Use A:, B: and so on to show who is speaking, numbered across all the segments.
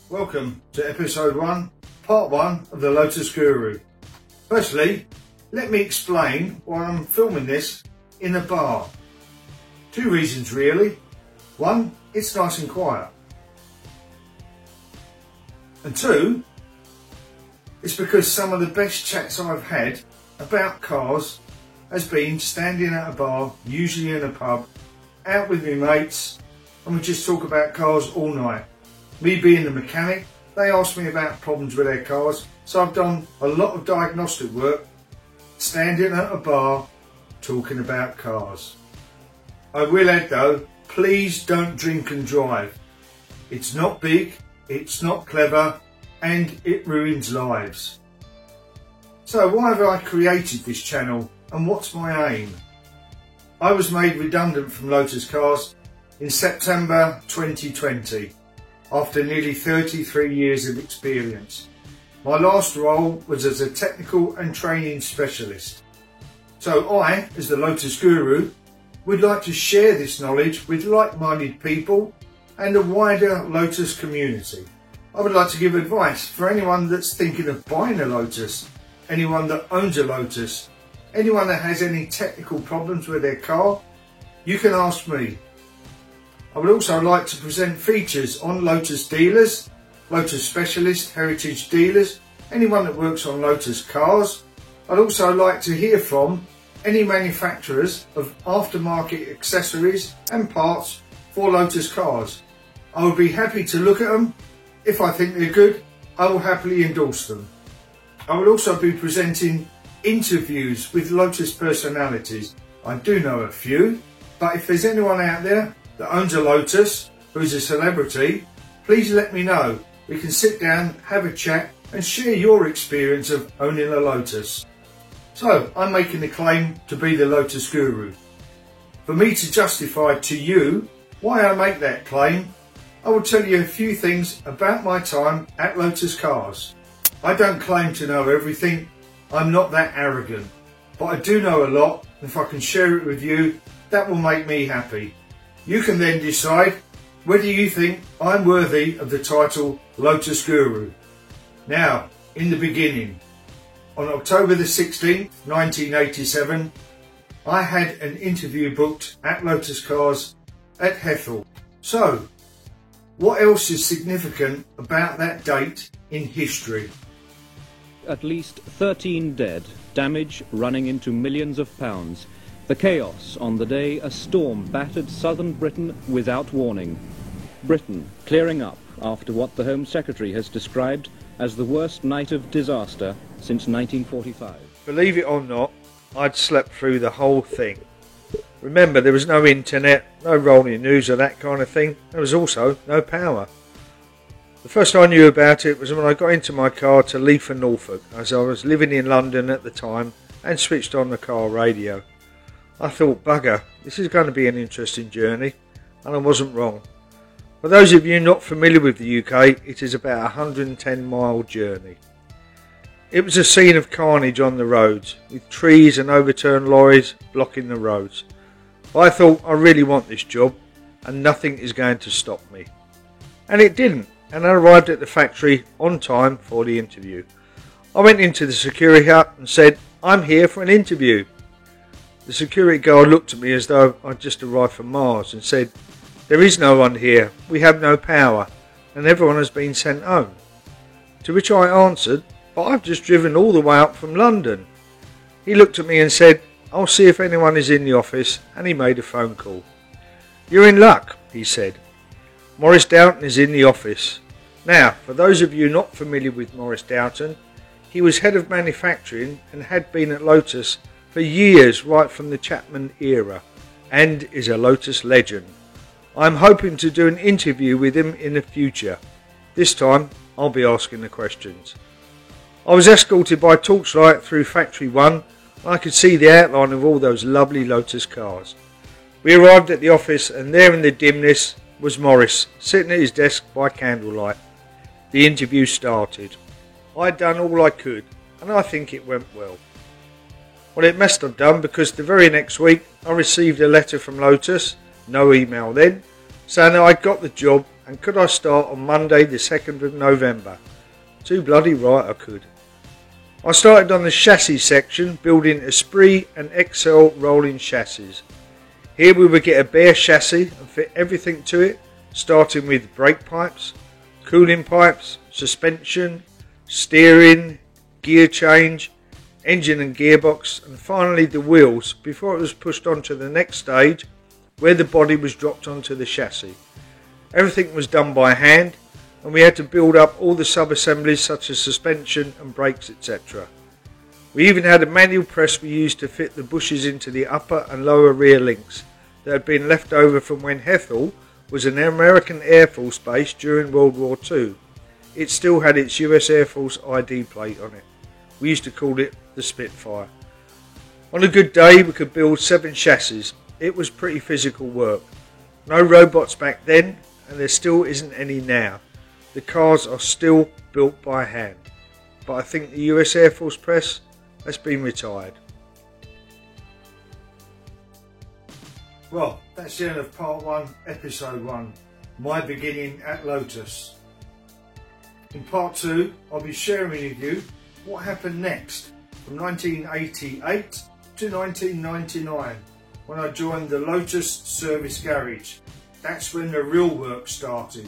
A: Welcome to episode 1, part 1 of the Lotus Guru. Firstly, let me explain why I'm filming this in a bar. Two reasons really. One, it's nice and quiet. And two, it's because some of the best chats I've had about cars has been standing at a bar, usually in a pub, out with my mates, and we just talk about cars all night. Me being the mechanic, they ask me about problems with their cars, so I've done a lot of diagnostic work, standing at a bar, talking about cars. I will add though, please don't drink and drive. It's not big, it's not clever, and it ruins lives. So why have I created this channel and what's my aim? I was made redundant from Lotus Cars in September 2020 after nearly 33 years of experience. My last role was as a technical and training specialist. So I, as the Lotus Guru, would like to share this knowledge with like-minded people and a wider Lotus community. I would like to give advice for anyone that's thinking of buying a Lotus, anyone that owns a Lotus, anyone that has any technical problems with their car. You can ask me. I would also like to present features on Lotus dealers, Lotus specialists, heritage dealers, anyone that works on Lotus cars. I'd also like to hear from any manufacturers of aftermarket accessories and parts for Lotus cars. I would be happy to look at them. If I think they're good, I will happily endorse them. I will also be presenting interviews with Lotus personalities. I do know a few, but if there's anyone out there that owns a Lotus who's a celebrity, please let me know. We can sit down, have a chat and share your experience of owning a Lotus. So I'm making the claim to be the Lotus Guru. For me to justify to you why I make that claim, I will tell you a few things about my time at Lotus Cars. I don't claim to know everything, I'm not that arrogant, but I do know a lot, and if I can share it with you, that will make me happy. You can then decide whether you think I'm worthy of the title Lotus Guru. Now, in the beginning, on October the 16th, 1987, I had an interview booked at Lotus Cars at Hethel. So, what else is significant about that date in history?
B: At least 13 dead, damage running into millions of pounds. The chaos on the day a storm battered southern Britain without warning. Britain clearing up after what the Home Secretary has described as the worst night of disaster since 1945.
A: Believe it or not, I'd slept through the whole thing. Remember, there was no internet, no rolling news or that kind of thing. There was also no power. The first I knew about it was when I got into my car to leave for Norfolk, as I was living in London at the time, and switched on the car radio. I thought, bugger, this is going to be an interesting journey, and I wasn't wrong. For those of you not familiar with the UK, it is about a 110-mile journey. It was a scene of carnage on the roads, with trees and overturned lorries blocking the roads. But I thought, I really want this job, and nothing is going to stop me. And it didn't, and I arrived at the factory on time for the interview. I went into the security hut and said, I'm here for an interview. The security guard looked at me as though I'd just arrived from Mars and said, there is no one here, we have no power, and everyone has been sent home. To which I answered, but I've just driven all the way up from London. He looked at me and said, I'll see if anyone is in the office, and he made a phone call. You're in luck, he said. Maurice Doughton is in the office. Now, for those of you not familiar with Maurice Doughton, he was head of manufacturing and had been at Lotus for years, right from the Chapman era, and is a Lotus legend. I'm hoping to do an interview with him in the future. This time, I'll be asking the questions. I was escorted by torchlight through Factory 1, and I could see the outline of all those lovely Lotus cars. We arrived at the office, and there in the dimness was Maurice, sitting at his desk by candlelight. The interview started. I'd done all I could, and I think it went well. Well, it must have done, because the very next week I received a letter from Lotus, no email then, saying that I got the job and could I start on Monday the 2nd of November? Too bloody right I could. I started on the chassis section, building Esprit and XL rolling chassis. Here we would get a bare chassis and fit everything to it, starting with brake pipes, cooling pipes, suspension, steering, gear change, engine and gearbox, and finally the wheels before it was pushed on to the next stage where the body was dropped onto the chassis. Everything was done by hand, and we had to build up all the sub-assemblies such as suspension and brakes, etc. We even had a manual press we used to fit the bushes into the upper and lower rear links that had been left over from when Hethel was an American Air Force base during World War II. It still had its US Air Force ID plate on it. We used to call it the Spitfire. On a good day we could build 7 chassis. It was pretty physical work. No robots back then, and there still isn't any now. The cars are still built by hand, but I think the US Air Force press has been retired. Well, that's the end of part 1, episode 1, my beginning at Lotus. In part 2, I'll be sharing with you what happened next from 1988 to 1999 when I joined the Lotus Service Garage. That's when the real work started.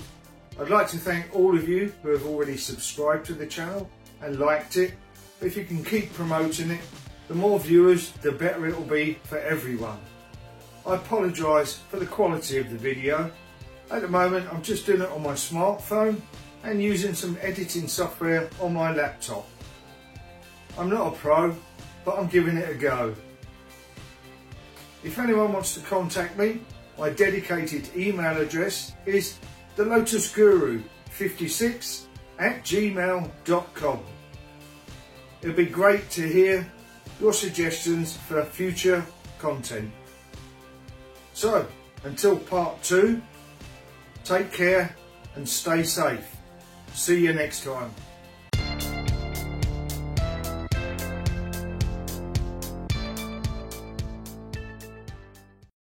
A: I'd like to thank all of you who have already subscribed to the channel and liked it. If you can keep promoting it, the more viewers, the better it will be for everyone. I apologise for the quality of the video. At the moment I'm just doing it on my smartphone and using some editing software on my laptop. I'm not a pro, but I'm giving it a go. If anyone wants to contact me, my dedicated email address is thelotusguru56@gmail.com. It'd be great to hear your suggestions for future content. So, until part 2, take care and stay safe. See you next time.